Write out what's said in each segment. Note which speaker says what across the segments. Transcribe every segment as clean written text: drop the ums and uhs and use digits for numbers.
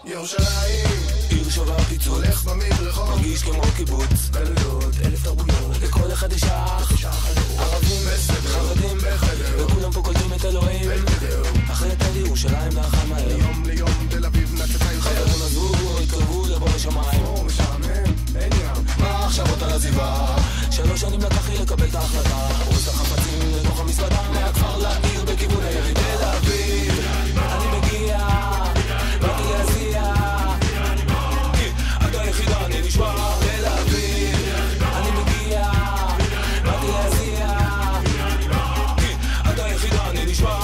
Speaker 1: ירושלים,
Speaker 2: עיר שווה פיצוץ,
Speaker 1: הולך במדרחוב,
Speaker 2: מרגיש כמו קיבוץ,
Speaker 1: גלויות, 1000 תרבויות,
Speaker 2: לכל אחד יש אח, ערבים, חרדים, וכולם פה קולטים את אלוהים. אחרי תל ירושלים נחם מהר,
Speaker 1: מיום ליום תל אביב נצצה יותר,
Speaker 2: חברים עזבו, התקרבו לבוא לשמיים.
Speaker 1: משעמם, אין ים,
Speaker 2: מה עכשיו אותה לעזיבה? 3 שנים לקח לי לקבל את ההחלטה, אורז את החפצים לתוך המספדה, מהכפר לעיר בכיוון העיר תל אביב. אני מגיע, באתי להזיע, אתה היחידה, אני נשמע תל אביב. אני מגיע, באתי להזיע, אתה היחידה, אני נשמע.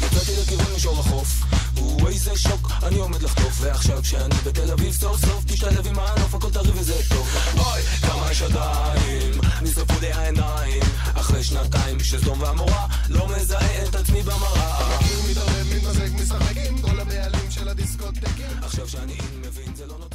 Speaker 2: יצאתי לכיוון מישור החוף, איזה שוק, אני עומד לחטוף, ועכשיו שאני בתל אביב סוף סוף תשתלב עם הענוף, הכל טרי וזה טוב. אוי, כמה יש עדיין, נשרפו לי העיניים, אחרי שנתיים שסדום והמורה, לא מזהה את עצמי במראה.
Speaker 1: מתערב, מתמזג, משחק עם כל הבעלים של הדיסקוטקים.
Speaker 2: עכשיו שאני מבין זה לא נותן